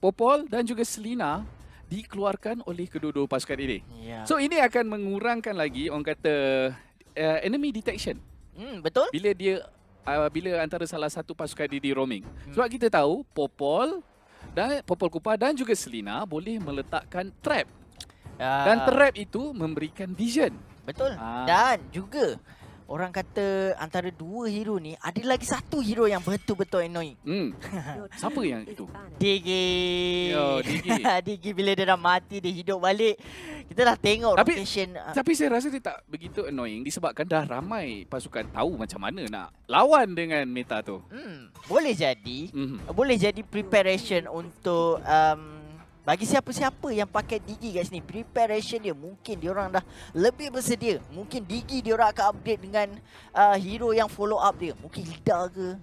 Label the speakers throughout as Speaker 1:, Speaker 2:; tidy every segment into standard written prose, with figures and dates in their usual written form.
Speaker 1: Popol dan juga Selena dikeluarkan oleh kedua-dua pasukan ini.
Speaker 2: Ya.
Speaker 1: So ini akan mengurangkan lagi orang kata enemy detection.
Speaker 2: Betul?
Speaker 1: Bila antara salah satu pasukan ini di roaming. Sebab kita tahu Popol Kupa dan juga Selena boleh meletakkan trap. Dan trap itu memberikan vision.
Speaker 2: Betul. Dan juga orang kata antara dua hero ni ada lagi satu hero yang betul-betul annoying.
Speaker 1: Siapa yang itu?
Speaker 2: Digi.
Speaker 1: Yo, Digi.
Speaker 2: Digi bila dia dah mati dia hidup balik. Kita dah tengok rotation.
Speaker 1: Tapi saya rasa dia tak begitu annoying disebabkan dah ramai pasukan tahu macam mana nak lawan dengan meta tu.
Speaker 2: Boleh jadi. Boleh jadi preparation untuk bagi siapa-siapa yang pakai Digi kat sini, preparation dia mungkin diorang dah lebih bersedia. Mungkin Digi diorang akan update dengan hero yang follow up dia. Mungkin Hilda ke?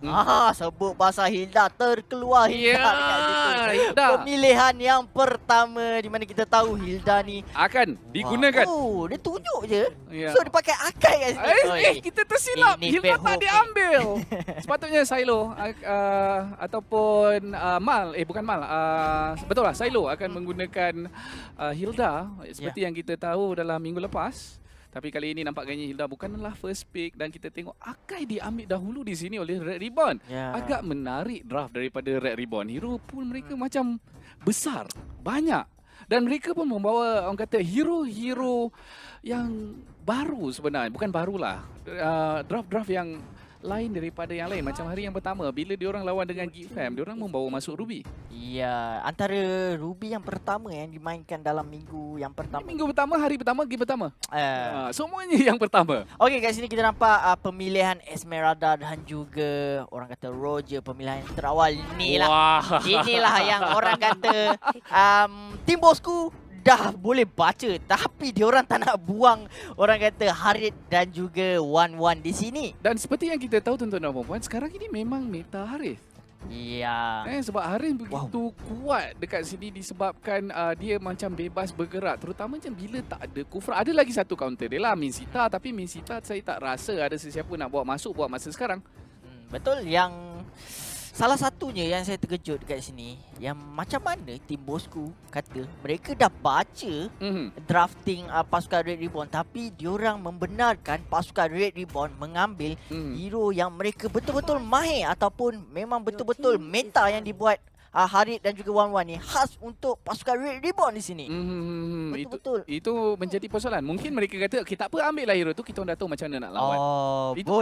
Speaker 2: Sebut pasal Hilda, terkeluar Hilda dekat situ.
Speaker 1: Hilda.
Speaker 2: Pemilihan yang pertama di mana kita tahu Hilda ni
Speaker 1: akan digunakan.
Speaker 2: Dia tunjuk je.
Speaker 1: Yeah.
Speaker 2: So dia pakai Akai kat sini.
Speaker 1: Kita tersilap. Hilda tak diambil. Sepatutnya Silo ataupun Mal, bukan Mal. Betul lah, Silo akan menggunakan Hilda seperti yang kita tahu dalam minggu lepas. Tapi kali ini nampaknya Hilda bukanlah first pick dan kita tengok Akai diambil dahulu di sini oleh Red Ribbon. Agak menarik draft daripada Red Ribbon. Hero pool mereka macam besar, banyak. Dan mereka pun membawa orang kata hero-hero yang baru sebenarnya. Bukan barulah. Draft-draft yang lain daripada yang lain. Macam hari yang pertama bila diorang lawan dengan Geekfam, diorang membawa masuk Ruby.
Speaker 2: Ya, antara Ruby yang pertama yang dimainkan dalam minggu yang pertama.
Speaker 1: Minggu pertama, hari pertama, game pertama. Semuanya yang pertama.
Speaker 2: Okey, kat sini kita nampak pemilihan Esmeralda dan juga orang kata Roger, pemilihan yang terawal inilah yang orang kata Tim Bosku dah boleh baca tapi diorang tak nak buang orang kata Harit dan juga Wan-Wan di sini.
Speaker 1: Dan seperti yang kita tahu tuan-tuan dan puan-puan, sekarang ini memang meta Harit.
Speaker 2: Ya.
Speaker 1: Sebab Harit begitu kuat dekat sini disebabkan dia macam bebas bergerak. Terutama macam bila tak ada Kufra. Ada lagi satu counter dia lah, Minsita. Tapi Minsita saya tak rasa ada sesiapa nak bawa masuk buat masa sekarang.
Speaker 2: Betul, yang salah satunya yang saya terkejut dekat sini, yang macam mana Tim Bosku kata mereka dah baca drafting pasukan Red Ribbon tapi diorang membenarkan pasukan Red Ribbon mengambil hero yang mereka betul-betul mahir ataupun memang betul-betul meta yang dibuat Harit dan juga Wan-Wan ni khas untuk pasukan Red Ribbon di sini. Betul-betul.
Speaker 1: Itu menjadi persoalan. Mungkin mereka kata, okay, tak apa, ambil lah hero tu, kita orang dah tahu macam mana nak lawan.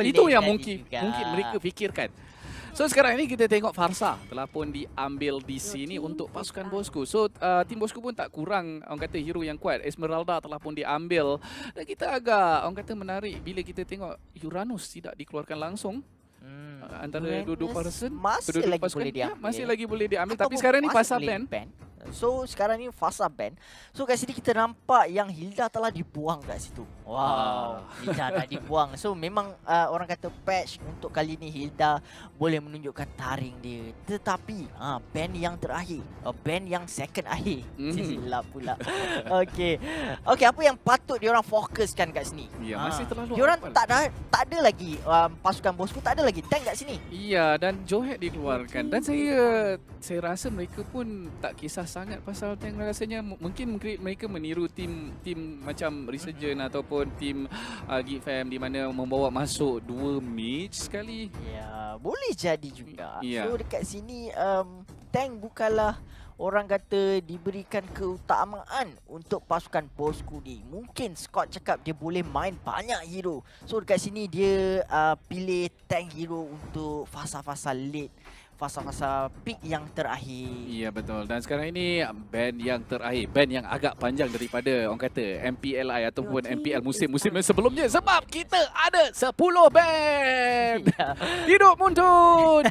Speaker 1: Itu yang mungkin mereka fikirkan. So sekarang ini kita tengok Farsa telah pun diambil di sini untuk pasukan Bosku. So tim Bosku pun tak kurang orang kata hero yang kuat. Esmeralda telah pun diambil. Dan kita agak orang kata menarik bila kita tengok Uranus tidak dikeluarkan langsung. Antara dua-dua person
Speaker 2: masih lagi boleh diambil.
Speaker 1: Masih lagi boleh diambil. Tapi sekarang ni Farsa ban.
Speaker 2: So sekarang ni Farsa ban. So kat sini kita nampak yang Hilda telah dibuang kat situ. Wow, Hilda dah dibuang. So memang orang kata patch untuk kali ni Hilda boleh menunjukkan taring dia. Tetapi ban yang terakhir, ban yang second akhir. Silap pula. Okey, apa yang patut diorang fokuskan kat sini?
Speaker 1: Ya, masih terlalu
Speaker 2: diorang tak ada lagi pasukan Bosku, tak ada lagi tank kat sini.
Speaker 1: Ya, dan Johet dikeluarkan. Dan saya rasa mereka pun tak kisah sangat pasal tank. Rasanya mungkin mereka meniru tim macam Resurgent ataupun tim Geekfam di mana membawa masuk 2 mage sekali.
Speaker 2: Ya, boleh jadi juga.
Speaker 1: Ya.
Speaker 2: So dekat sini tank bukanlah orang kata diberikan keutamaan untuk pasukan Bosku ni. Mungkin Scott cakap dia boleh main banyak hero. So dekat sini dia pilih tank hero untuk fasa-fasa late, fasa-fasa peak yang terakhir.
Speaker 1: Ya, betul. Dan sekarang ini ban yang terakhir, ban yang agak panjang daripada orang kata MPLI ataupun MPL musim-musim sebelumnya sebab kita ada 10 ban. Hidup Muntun.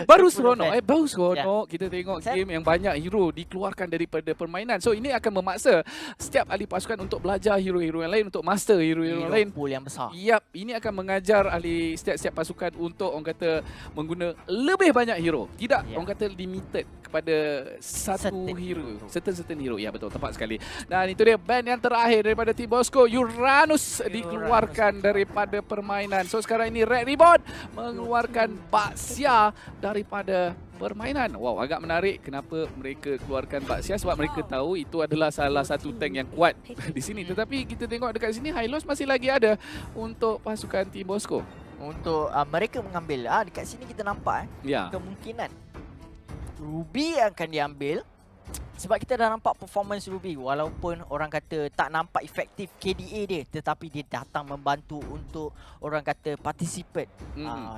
Speaker 1: Baru seronok kita tengok game yang banyak hero dikeluarkan daripada permainan. So ini akan memaksa setiap ahli pasukan untuk belajar hero-hero yang lain, untuk master hero-hero yang lain.
Speaker 2: Pool yang besar.
Speaker 1: Yap, ini akan mengajar ahli setiap-setiap pasukan untuk orang kata mengguna lebih lebih banyak hero. Tidak
Speaker 2: Ya.
Speaker 1: orang kata limited kepada satu hero. Certain hero. Ya betul, tepat sekali. Dan itu dia ban yang terakhir daripada Team Bosco. Uranus dikeluarkan daripada permainan. So sekarang ini Red Ribbon mengeluarkan Pak Sia daripada permainan. Wow, agak menarik kenapa mereka keluarkan Pak Sia, sebab mereka tahu itu adalah salah satu tank yang kuat di sini. Tetapi kita tengok dekat sini Hylos masih lagi ada untuk pasukan Team Bosco.
Speaker 2: Untuk mereka mengambil dekat sini kita nampak
Speaker 1: Ya.
Speaker 2: kemungkinan Ruby akan diambil. Sebab kita dah nampak performance Ruby, walaupun orang kata tak nampak efektif KDA dia, tetapi dia datang membantu untuk orang kata participate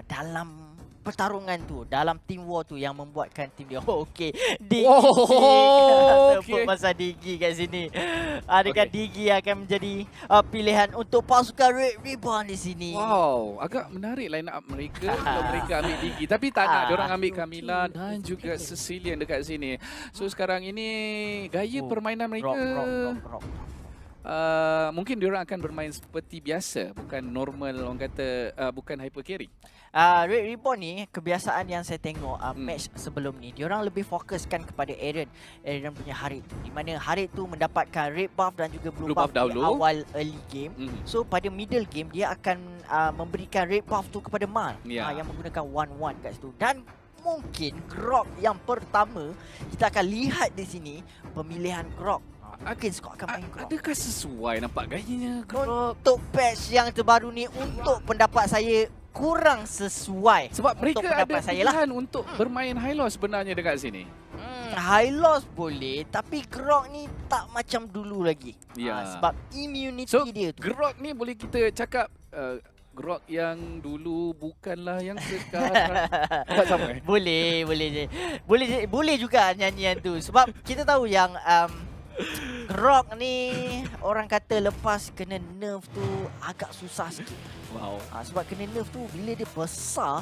Speaker 2: dalam pertarungan tu, dalam team war tu yang membuatkan team dia. Okey, Digi. Sebut pasal Digi kat sini. Adakah Digi akan menjadi pilihan untuk pasukan Red Ribbon di sini?
Speaker 1: Wow, agak menarik line up mereka kalau mereka ambil Digi. Tapi tak nak, diorang ambil Camila dan juga Cecilian dekat sini. So sekarang ini gaya permainan mereka
Speaker 2: Rock.
Speaker 1: mungkin diorang akan bermain seperti biasa, bukan normal orang kata, bukan hyper carry.
Speaker 2: Red Ribbon ni kebiasaan yang saya tengok match sebelum ni, diorang lebih fokuskan kepada Aaron punya Harit tu, di mana Harit tu mendapatkan red buff dan juga blue buff di awal early game. So pada middle game dia akan memberikan red buff tu kepada Mal yang menggunakan 1-1 kat situ. Dan mungkin Grok yang pertama kita akan lihat di sini, pemilihan Grok. Mungkin Scott akan main Grok.
Speaker 1: Adakah sesuai nampak gayanya Grok?
Speaker 2: Untuk patch yang terbaru ni, untuk pendapat saya kurang sesuai.
Speaker 1: Sebab mereka ada pilihan
Speaker 2: lah
Speaker 1: untuk bermain Hylos sebenarnya dekat sini.
Speaker 2: Hylos boleh, tapi Grok ni tak macam dulu lagi. Sebab immunity dia tu.
Speaker 1: Grok ni boleh kita cakap Grok yang dulu bukanlah yang sekarang. Tak sama
Speaker 2: Boleh juga nyanyian tu. Sebab kita tahu yang Grok ni orang kata lepas kena nerf tu agak susah sikit.
Speaker 1: Wow.
Speaker 2: Sebab kena nerf tu bila dia besar,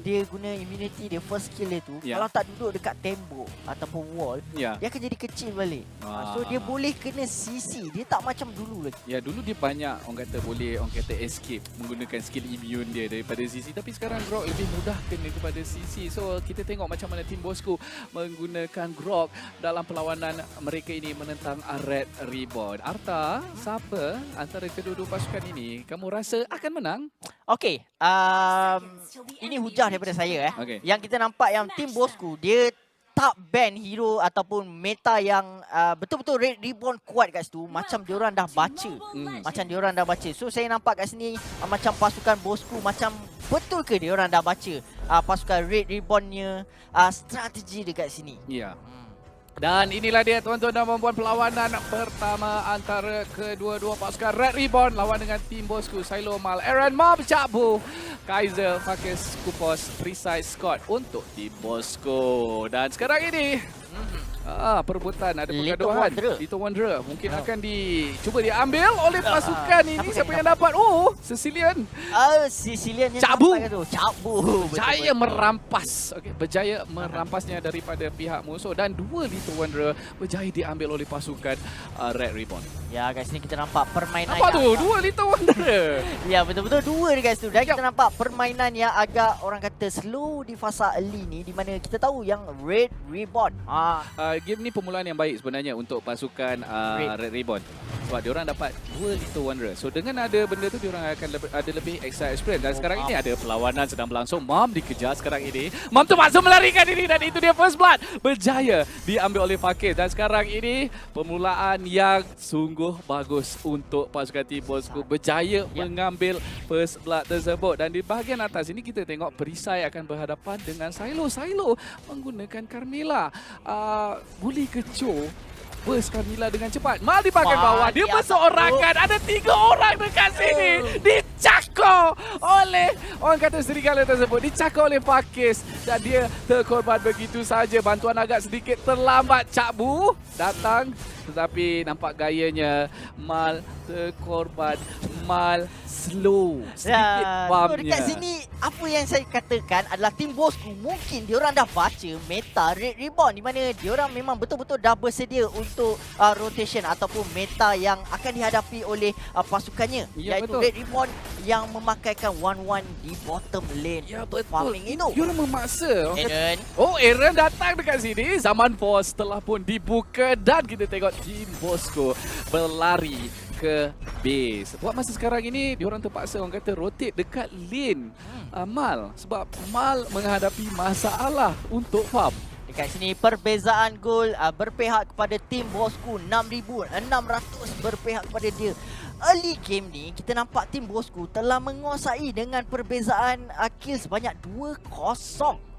Speaker 2: dia guna immunity dia, first skill dia tu, kalau tak duduk dekat tembok ataupun wall, dia akan jadi kecil balik. So dia boleh kena CC, dia tak macam dulu lagi.
Speaker 1: Ya, dulu dia banyak orang kata boleh escape menggunakan skill immune dia daripada CC, tapi sekarang Grok lebih mudah kena kepada CC. So kita tengok macam mana Team Bosco menggunakan Grok dalam perlawanan mereka ini menentang Red Ribbon. Arta, siapa antara kedua-dua pasukan ini kamu rasa akan menang?
Speaker 2: Okey, ini hujah daripada saya Yang kita nampak yang Team Bosco dia tak ban hero ataupun meta yang betul-betul Red Ribbon kuat kat situ, macam diorang dah baca. So saya nampak kat sini macam pasukan Bosco, macam betul ke diorang dah baca pasukan Red Ribbonnya strategi dekat sini.
Speaker 1: Ya. Dan inilah dia tuan-tuan dan puan-puan, perlawanan pertama antara kedua-dua pasukan Red Ribbon lawan dengan Team Bosco. Silo, Mal, Aaron, Mob, Cakbu, Kaiser, Fakis, Kupos, Precise, Scott untuk Team Bosco. Dan sekarang ini perebutan, ada pergaduhan. Little Wanderer mungkin akan cuba diambil oleh pasukan ini. Siapa yang dapat? Cecilian.
Speaker 2: Cecilian yang
Speaker 1: Cakbu.
Speaker 2: Berjaya
Speaker 1: merampas. Berjaya merampasnya daripada pihak musuh, dan dua Little Wanderer berjaya diambil oleh pasukan Red Ribbon.
Speaker 2: Ya, kat sini kita nampak permainan.
Speaker 1: Nampak tu, dua Little Wanderer.
Speaker 2: Ya, betul-betul dua dekat situ. Dan kita nampak permainan yang agak orang kata slow di fasa early ni, di mana kita tahu yang Red Ribbon
Speaker 1: game ni permulaan yang baik sebenarnya untuk pasukan Red Ribbon. Sebab diorang dapat dua Little Wanderer. So dengan ada benda tu, diorang akan ada lebih extra experience. Dan sekarang ini ada perlawanan sedang berlangsung. Mom dikejar sekarang ini. Mom tu masuk melarikan diri, dan itu dia first blood. Berjaya diambil oleh Fakir. Dan sekarang ini permulaan yang sungguh bagus untuk pasukan Team Bosco. Berjaya mengambil first blood tersebut. Dan di bahagian atas ini kita tengok Perisai akan berhadapan dengan Silo. Silo menggunakan Carmilla. Boleh kecoh burst Carmilla dengan cepat. Mal di bahagian bawah. Dia berseorangan. Ada 3 orang dekat sini. Dicakar oleh orang kata serigala tersebut. Dicakar oleh Fakis. Dan dia terkorban begitu saja. Bantuan agak sedikit terlambat. Cakbu datang. Tetapi nampak gayanya Mal terkorban. Mal slow. Sedikit pumpnya.
Speaker 2: Dekat sini apa yang saya katakan adalah Team Bosco mungkin diorang dah baca meta Red Ribbon, di mana diorang memang betul-betul dah bersedia untuk rotation ataupun meta yang akan dihadapi oleh pasukannya.
Speaker 1: Ya,
Speaker 2: iaitu
Speaker 1: betul.
Speaker 2: Red Ribbon yang memakaikan 1-1 di bottom lane.
Speaker 1: Ya
Speaker 2: untuk
Speaker 1: betul.
Speaker 2: farming itu.
Speaker 1: Diorang memaksa.
Speaker 2: Eren.
Speaker 1: Oh, Aaron datang dekat sini. Zaman pos telah pun dibuka dan kita tengok Team Bosco berlari ke base. Buat masa sekarang ini, diorang terpaksa orang kata rotate dekat lane Mal. Sebab Mal menghadapi masalah untuk farm.
Speaker 2: Dekat sini perbezaan gol berpihak kepada tim Bosku 6,600 berpihak kepada dia. Early game ni kita nampak tim Bosku telah menguasai dengan perbezaan kill sebanyak 2-0.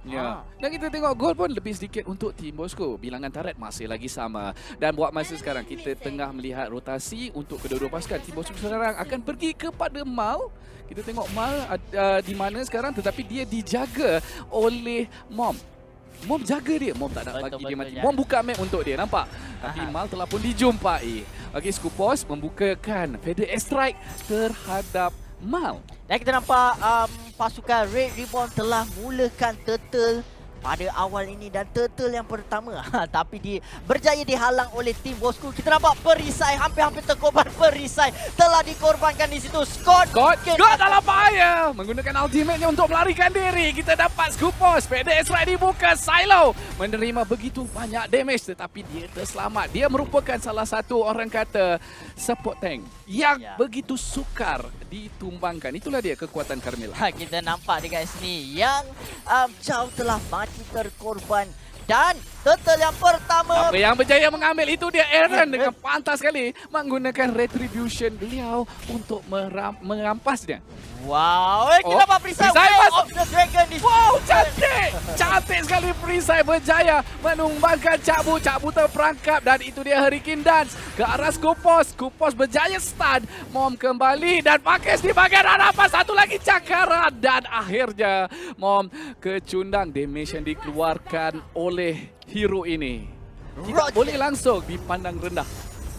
Speaker 1: Ya. Dan kita tengok gol pun lebih sedikit untuk Team Bosco. Bilangan turret masih lagi sama. Dan buat masa sekarang kita tengah melihat rotasi untuk kedua-dua pasukan. Team Bosco sekarang akan pergi kepada Mal. Kita tengok Mal di mana sekarang, tetapi dia dijaga oleh Mom. Mom jaga dia. Mom tak nak bagi dia mati. Mom buka map untuk dia, nampak? Tapi Mal telah pun dijumpai. Okey, Skupos membukakan feather airstrike terhadap Mal.
Speaker 2: Dan kita nampak pasukan Red Ribbon telah mulakan turtle pada awal ini dan turtle yang pertama tapi berjaya dihalang oleh tim Bosku. Kita nampak perisai hampir-hampir terkorban. Perisai telah dikorbankan di situ. Scott
Speaker 1: dalam bahaya menggunakan ultimate-nya untuk melarikan diri. Kita dapat Skupos, feather airstrike dibuka. Silo menerima begitu banyak damage tetapi dia terselamat. Dia merupakan salah satu orang kata support tank yang begitu sukar ditumbangkan. Itulah dia kekuatan Carmilla.
Speaker 2: Kita nampak dekat sini yang jauh telah mati terkorban. Dan turtle yang pertama
Speaker 1: apa yang berjaya mengambil itu dia Aaron dengan pantas sekali menggunakan retribution beliau untuk merampasnya.
Speaker 2: Wow, kita dapat perisai of the dragon di.
Speaker 1: Wow, cantik! Cantik sekali perisai berjaya menumbangkan Cakbu. Cakbu terperangkap dan itu dia Hurricane Dance ke arah Skupos. Skupos berjaya stun. Mom kembali dan pakai di bagian hadapan. Satu lagi cakaran dan akhirnya Mom kecundang. Damage yang dikeluarkan oleh hero ini tidak boleh langsung dipandang rendah.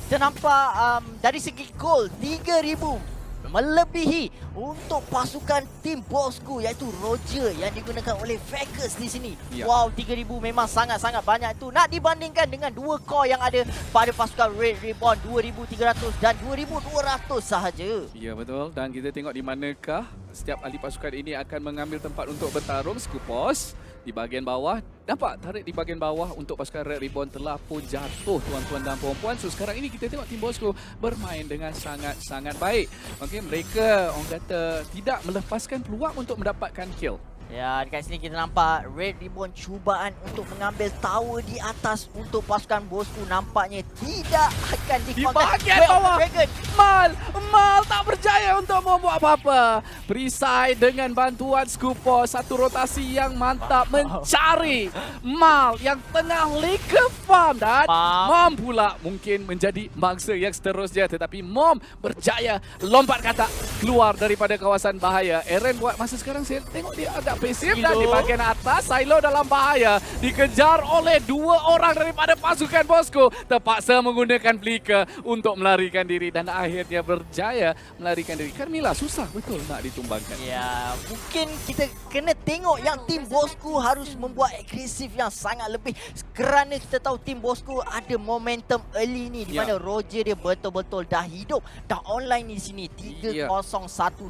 Speaker 2: Kita nampak dari segi gol 3,000 melebihi untuk pasukan tim Bosku iaitu Roger yang digunakan oleh Fakers di sini. Wow, 3,000 memang sangat-sangat banyak itu. Nak dibandingkan dengan 2 core yang ada pada pasukan Red Ribbon 2,300 dan 2,200 sahaja.
Speaker 1: Ya betul, dan kita tengok di manakah setiap ahli pasukan ini akan mengambil tempat untuk bertarung. Skupos di bahagian bawah. Nampak tarik di bahagian bawah untuk pasukan Red Ribbon telah pun jatuh tuan-tuan dan puan-puan. So sekarang ini kita tengok tim Bosco bermain dengan sangat-sangat baik. Okey, mereka orang kata tidak melepaskan peluang untuk mendapatkan kill.
Speaker 2: Ya, dekat sini kita nampak Red Ribbon cubaan untuk mengambil tower di atas untuk pasukan Bosku nampaknya tidak akan
Speaker 1: di bahagian bawah. Mal tak berjaya untuk membuat apa-apa. Perisai dengan bantuan Skupos, satu rotasi yang mantap mencari Mal yang tengah leka farm dan Mom pula mungkin menjadi mangsa yang seterusnya, tetapi Mom berjaya lompat katak keluar daripada kawasan bahaya. Eren buat masa sekarang saya tengok dia agak pasif dan di bahagian atas Silo dalam bahaya, dikejar oleh 2 orang daripada pasukan Bosco, terpaksa menggunakan flicker untuk melarikan diri dan akhirnya berjaya melarikan diri. Carmilla susah betul nak ditumbangkan.
Speaker 2: Ya, mungkin kita kena tengok yang tim Bosco harus membuat agresif yang sangat lebih kerana kita tahu tim Bosco ada momentum early ni di mana Roger dia betul-betul dah hidup, dah online di sini. 3-0-1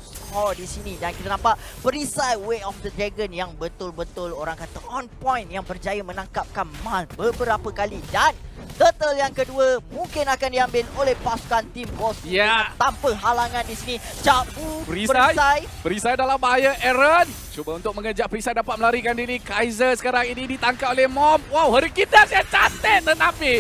Speaker 2: score di sini dan kita nampak perisai Way of the Dragon yang betul-betul orang kata on point yang berjaya menangkapkan Mal beberapa kali dan turtle yang kedua mungkin akan diambil oleh pasukan tim Bosco tanpa halangan di sini. Cakbu
Speaker 1: perisai dalam bahaya. Aaron cuba untuk mengejar perisai, dapat melarikan diri. Kaiser sekarang ini ditangkap oleh Mom. Wow, Hurricane Dance yang cantik tetapi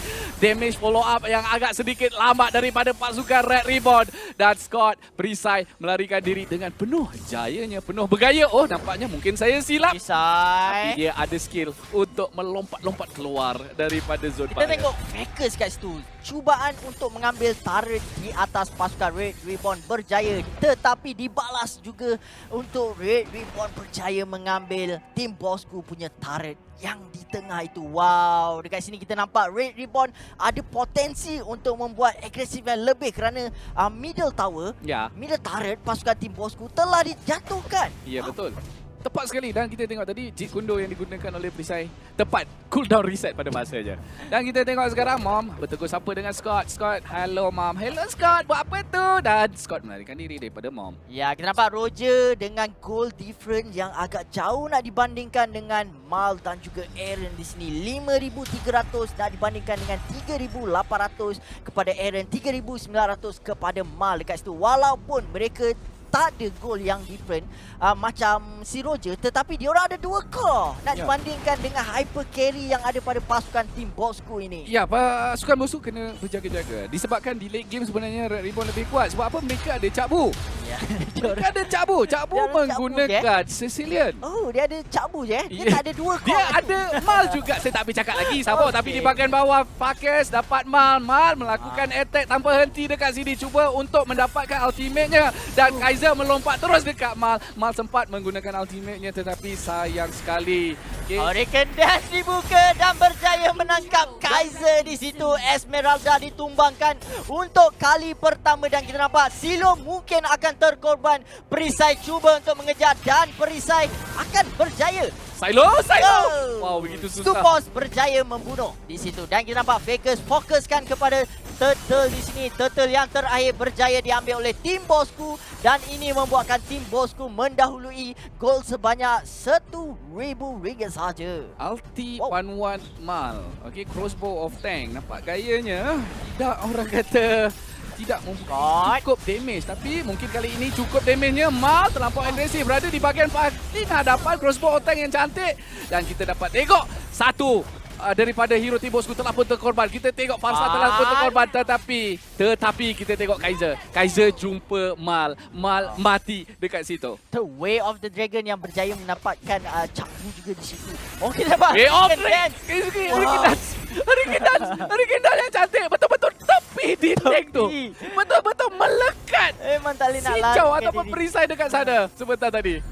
Speaker 1: damage follow up yang agak sedikit lambat daripada pasukan Red Ribbon dan Scott perisai melarikan diri dengan penuh jayanya, penuh bergaya. Oh, nampaknya mungkin saya silap. Tapi dia ada skill untuk melompat-lompat keluar daripada zon bahaya.
Speaker 2: Kita tengok Fakers kat situ. Cubaan untuk mengambil turret di atas pasukan Red Ribbon berjaya, tetapi dibalas juga untuk Red Ribbon berjaya mengambil tim Bosku punya turret yang di tengah itu. Wow, dekat sini kita nampak Red Ribbon ada potensi untuk membuat agresif yang lebih kerana middle tower, middle turret pasukan tim Bosku telah dijatuhkan.
Speaker 1: Ya, betul. tepat sekali. Dan kita tengok tadi Jeet Kune Do yang digunakan oleh perisai tepat cooldown reset pada masanya. Dan kita tengok sekarang Mom bertegur sapa dengan Scott. Scott, hello Mom. Hello Scott, buat apa tu? Dan Scott melarikan diri daripada Mom.
Speaker 2: Ya, kita nampak Roger dengan goal different yang agak jauh nak dibandingkan dengan Mal dan juga Aaron di sini. 5,300 nak dibandingkan dengan 3,800 kepada Aaron, 3,900 kepada Mal dekat situ. Walaupun mereka tak ada gol yang different macam si Roger, tetapi dia orang ada 2 core nak dibandingkan dengan hyper carry yang ada pada pasukan tim Bosku ini.
Speaker 1: Ya, pasukan musuh kena berjaga-jaga. Disebabkan di late game sebenarnya Red Ribbon lebih kuat. Sebab apa? Mereka ada Cakbu.
Speaker 2: Ya.
Speaker 1: Mereka ada Cakbu. Cakbu
Speaker 2: Dia ada
Speaker 1: menggunakan Sicilian.
Speaker 2: Oh, dia ada Cakbu je. Dia tak ada 2 core.
Speaker 1: Dia ada Mal juga. Saya tak boleh cakap lagi siapa. Tapi di bahagian bawah Fakes dapat Mal. Mal melakukan attack tanpa henti dekat sini. Cuba untuk mendapatkan ultimate-nya. Dan Kaiser melompat terus dekat Mal. Mal sempat menggunakan ultimate-nya tetapi sayang sekali. Okay.
Speaker 2: Hurricane Dash dibuka dan berjaya menangkap Kaiser di situ. Esmeralda ditumbangkan untuk kali pertama dan kita nampak Silo mungkin akan terkorban. Perisai cuba untuk mengejar dan Perisai akan berjaya.
Speaker 1: Silo!
Speaker 2: Oh.
Speaker 1: Wow, begitu susah.
Speaker 2: Stupos berjaya membunuh di situ dan kita nampak Fakers fokuskan kepada Turtle di sini. Turtle yang terakhir berjaya diambil oleh tim Bosku dan ini membuatkan tim Bosku mendahului gol sebanyak RM1,000 saja.
Speaker 1: Ulti 1-1 Mal. Okay, crossbow of tank. Nampak gayanya tidak orang kata tidak cukup damage. Tapi mungkin kali ini cukup damage-nya. Mal terlampau agresif. Berada di bahagian paling hadapan. Crossbow of tank yang cantik. Dan kita dapat tengok satu daripada hero tim Bosku telah pun terkorban. Kita tengok Farsa telah pun terkorban. Tetapi kita tengok Kaiser. Kaiser jumpa Mal. Mal mati dekat situ.
Speaker 2: The Way of the Dragon yang berjaya mendapatkan Cakbu juga di situ. Oh, kita dapat
Speaker 1: Way of Hurricane Dance yang cantik. Betul-betul tepi di tank tu. Betul-betul melekat.
Speaker 2: Memang tak boleh nak lari.
Speaker 1: Sijau ataupun perisai dekat sana sebentar tadi.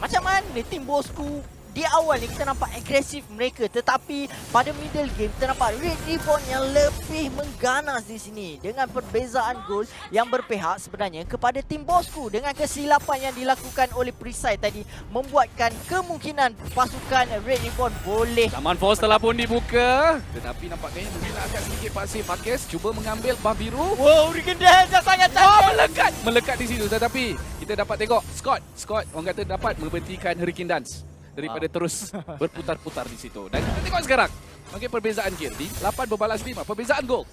Speaker 2: Macam mana tim Bosku di awal ni kita nampak agresif mereka, tetapi pada middle game kita nampak Red Ribbon yang lebih mengganas di sini dengan perbezaan gol yang berpihak sebenarnya kepada tim Bosku. Dengan kesilapan yang dilakukan oleh Perisai tadi membuatkan kemungkinan pasukan Red Ribbon boleh.
Speaker 1: Taman Force telah pun dibuka, tetapi nampaknya menggunakan sedikit pasif. Fakes cuba mengambil buff biru.
Speaker 2: Wow, Hurricane Dash yang sangat cantik.
Speaker 1: Melekat di situ, tetapi kita dapat tengok Scott orang kata dapat menghentikan Hurricane Dance daripada terus berputar-putar di situ. Dan kita tengok sekarang. Okey, perbezaan kill di 8/5. Perbezaan gol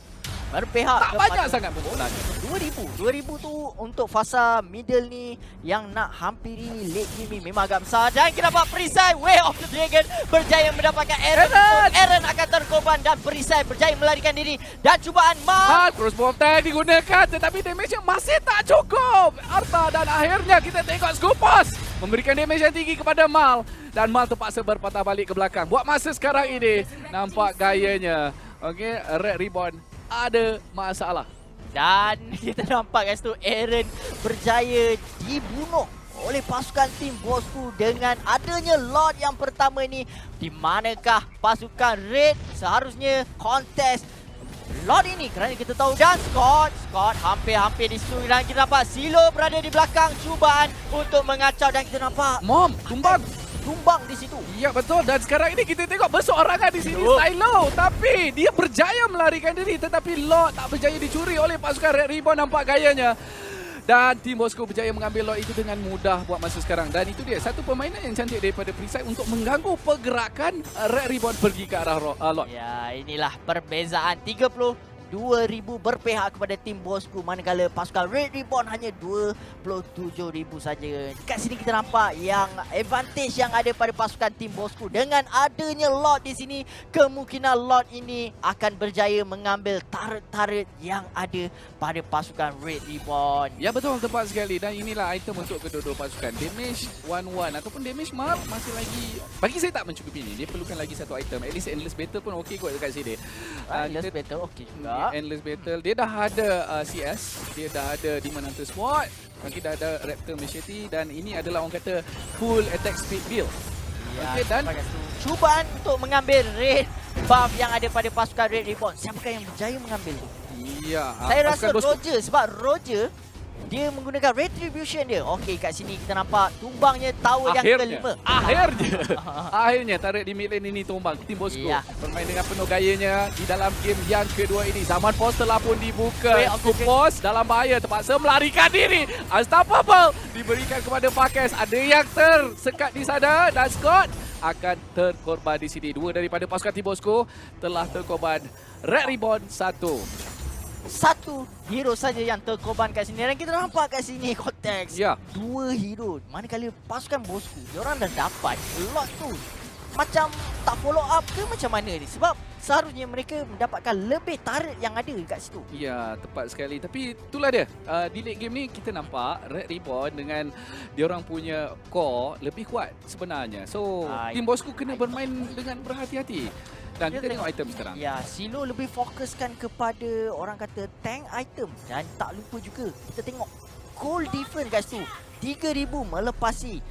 Speaker 2: berpihak
Speaker 1: tak banyak sangat sebenarnya.
Speaker 2: 2000 tu untuk fasa middle ni yang nak hampiri late game ni memang agak besar. Dan kita dapat Perisai Way of the Dragon berjaya mendapatkan Aaron. Aaron akan terkorban dan Perisai berjaya melarikan diri. Dan cubaan Mal.
Speaker 1: Crossbow tank digunakan tetapi damage-nya masih tak cukup. Arta dan akhirnya kita tengok Skupos memberikan damage yang tinggi kepada Mal. Dan Mal terpaksa berpatah balik ke belakang. Buat masa sekarang ini nampak gayanya. Okey, Red Ribbon ada masalah.
Speaker 2: Dan kita nampak kat situ Aaron berjaya dibunuh oleh pasukan tim Bosku dengan adanya Lord yang pertama ni. Di manakah pasukan Red seharusnya kontes Lord ini kerana kita tahu. Dan Scott hampir-hampir di situ dan kita nampak Silo berada di belakang cubaan untuk mengacau dan kita nampak
Speaker 1: Mom tumbang
Speaker 2: di situ.
Speaker 1: Ya betul, dan sekarang ini kita tengok berseorangan di sini Silo, tapi dia berjaya melarikan diri tetapi Lord tak berjaya dicuri oleh pasukan Red Ribbon nampak gayanya. Dan tim Bosku berjaya mengambil Lord itu dengan mudah buat masa sekarang. Dan itu dia satu permainan yang cantik daripada Perisai untuk mengganggu pergerakan Red Ribbon pergi ke arah Lord.
Speaker 2: Ya, inilah perbezaan 32,000 berpihak kepada tim Bosku, manakala pasukan Red Ribbon hanya 27,000 saja. Dekat sini kita nampak yang advantage yang ada pada pasukan tim Bosku. Dengan adanya Lord di sini, kemungkinan Lord ini akan berjaya mengambil turret-turret yang ada pada pasukan Red Ribbon.
Speaker 1: Ya betul, tepat sekali. Dan inilah item untuk kedua-dua pasukan. Damage 1-1 ataupun damage Mal masih lagi, bagi saya tak mencukupi ni. Dia perlukan lagi satu item. At least Endless Battle pun okey kot dekat sini.
Speaker 2: Endless Battle okey juga.
Speaker 1: Endless Battle. Dia dah ada CS. Dia dah ada Demon Hunter Sword. Mungkin dah ada Raptor Machete. Dan ini adalah orang kata full attack speed build.
Speaker 2: Ya,
Speaker 1: okay, dan
Speaker 2: cubaan untuk mengambil red buff yang ada pada pasukan Red Ribbon. Siapakah yang berjaya mengambil tu?
Speaker 1: Ya,
Speaker 2: saya rasa Roger, sebab Roger dia menggunakan retribution dia. Okey, kat sini kita nampak tumbangnya tower yang kelima.
Speaker 1: Akhirnya tarik di mid lane ini tumbang Tim Bosco.
Speaker 2: Ya.
Speaker 1: Bermain dengan penuh gayanya di dalam game yang kedua ini. Zaman pos telah pun dibuka. Pos dalam bahaya, terpaksa melarikan diri. Unstoppable diberikan kepada Pakes. Ada yang tersekat di sana dan Scott akan terkorban di sini. Dua daripada pasukan Tim Bosco telah terkorban. Red Ribbon 1.
Speaker 2: Satu hero saja yang terkorban kat sini. Dan kita nampak kat sini konteks.
Speaker 1: Ya.
Speaker 2: Dua hero. Manakala pasukan Bosku, diorang dah dapat lot tu. Macam tak follow up ke macam mana ni? Sebab seharusnya mereka mendapatkan lebih turret yang ada kat situ.
Speaker 1: Ya, tepat sekali. Tapi itulah dia. Di late game ni kita nampak Red Ribbon dengan diorang punya core lebih kuat sebenarnya. So, Tim Bosco kena bermain dengan berhati-hati. Dan kita tengok item sekarang.
Speaker 2: Ya, Silo lebih fokuskan kepada orang kata tank item. Dan tak lupa juga kita tengok gold difference kat situ. 3,000 melepasi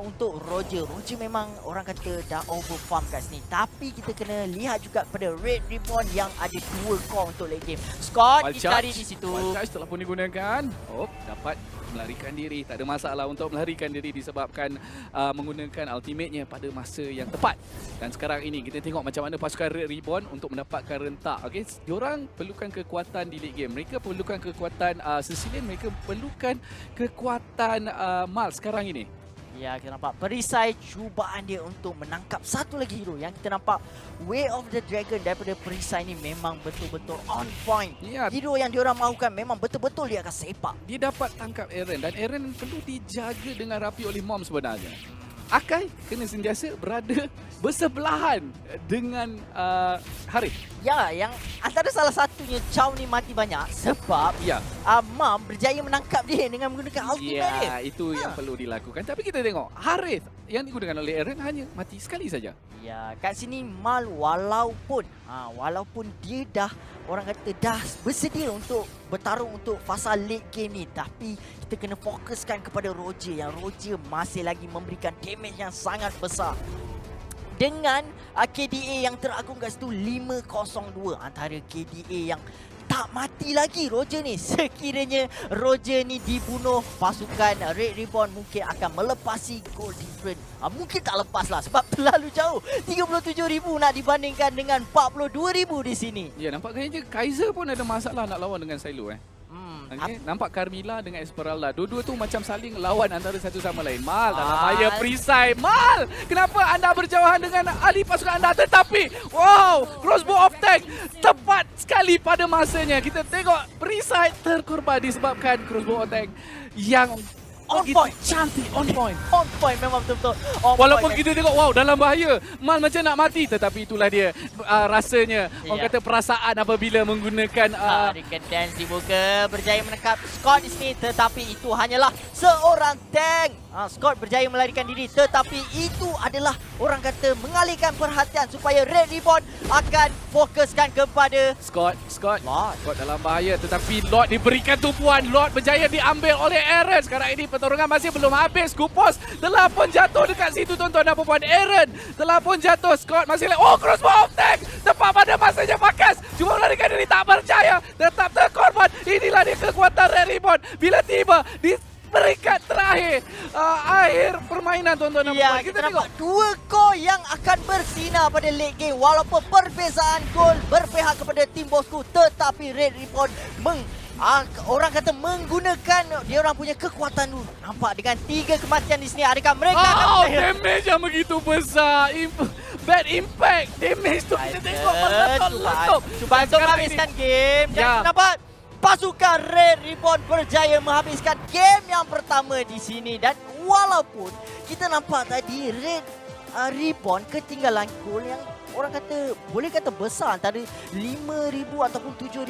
Speaker 2: untuk Roger. Roger memang orang kata dah overfarm kat sini. Tapi kita kena lihat juga pada Red Ribbon yang ada 2 core untuk late game. Scott dicari di situ.
Speaker 1: Wild charge telah pun digunakan. Oh, dapat melarikan diri. Tak ada masalah untuk melarikan diri disebabkan menggunakan ultimate-nya pada masa yang tepat. Dan sekarang ini kita tengok macam mana pasukan Red Ribbon untuk mendapatkan rentak. Okay? Diorang perlukan kekuatan di late game. Mereka perlukan kekuatan Cecilian. Mereka perlukan kekuatan Mal sekarang ini.
Speaker 2: Ya, kita nampak perisai cubaan dia untuk menangkap satu lagi hero. Yang kita nampak Way of the Dragon daripada perisai ni memang betul-betul on point.
Speaker 1: Ya.
Speaker 2: Hero yang diorang mahukan memang betul-betul dia akan sepak.
Speaker 1: Dia dapat tangkap Eren dan Eren perlu dijaga dengan rapi oleh Mom sebenarnya. Akai kena sentiasa berada bersebelahan dengan Harith.
Speaker 2: Ya, yang antara salah satunya Chow ni mati banyak sebab Mom berjaya menangkap dia dengan menggunakan ultimate dia.
Speaker 1: Ya, itu yang perlu dilakukan. Tapi kita tengok Harith yang digunakan oleh Eren hanya mati sekali saja.
Speaker 2: Ya, kat sini Mal walaupun dia dah orang kata dah bersedia untuk bertarung untuk fasa late game ni, tapi kita kena fokuskan kepada Roger yang Roger masih lagi memberikan damage yang sangat besar. Dengan KDA yang teragung kat situ 502 antara KDA yang tak mati lagi Roger ni. Sekiranya Roger ni dibunuh, pasukan Red Ribbon mungkin akan melepasi goal different. Mungkin tak lepas lah sebab terlalu jauh. 37,000 nak dibandingkan dengan 42,000 di sini.
Speaker 1: Ya, nampak kayaknya Kaiser pun ada masalah nak lawan dengan Silo. Okay. Nampak Carmilla dengan Esmeralda. Dua-dua tu macam saling lawan antara satu sama lain. Mal dalam bahaya perisai. Mal, kenapa anda berjauhan dengan ahli pasukan anda? Tetapi, wow, crossbow of tank tepat sekali pada masanya. Kita tengok perisai terkorban disebabkan crossbow of tank yang
Speaker 2: on point.
Speaker 1: Cantik, on point.
Speaker 2: On point memang betul-betul.
Speaker 1: Walaupun kita tengok, wow, dalam bahaya. Mal macam nak mati. Tetapi itulah dia rasanya. Orang kata perasaan apabila menggunakan...
Speaker 2: Hurricane Dance dibuka. Berjaya menangkap Scott di sini. Tetapi itu hanyalah seorang tank. Scott berjaya melarikan diri. Tetapi itu adalah orang kata mengalihkan perhatian supaya Red Ribbon akan fokuskan kepada
Speaker 1: Scott dalam bahaya. Tetapi Lord diberikan tumpuan. Lord berjaya diambil oleh Eren. Sekarang ini pertarungan masih belum habis. Kupos telah pun jatuh dekat situ tuan-tuan dan puan. Eren telah pun jatuh. Scott masih crossbow of tank. Tepat pada masanya Pakes. Cuma melarikan diri tak berjaya. Tetap terkorban. Inilah dia kekuatan Red Ribbon. Bila tiba di peringkat terakhir akhir permainan tuan-tuan dan puan.
Speaker 2: Kita nampak dua core yang akan bersinar pada late game. Walaupun perbezaan gol berpihak kepada Tim Bosco, tetapi Red Ribbon orang kata menggunakan dia orang punya kekuatan dulu. Nampak dengan 3 kematian di sini, adakah mereka
Speaker 1: damage yang begitu besar. Bad impact damage tu kita tengok meletup.
Speaker 2: Cuba untuk menghabiskan game. Dan nampak pasukan Red Ribbon berjaya menghabiskan game yang pertama di sini. Dan walaupun kita nampak tadi Red Ribbon ketinggalan gol yang orang kata boleh kata besar antara 5,000 ataupun 7,000.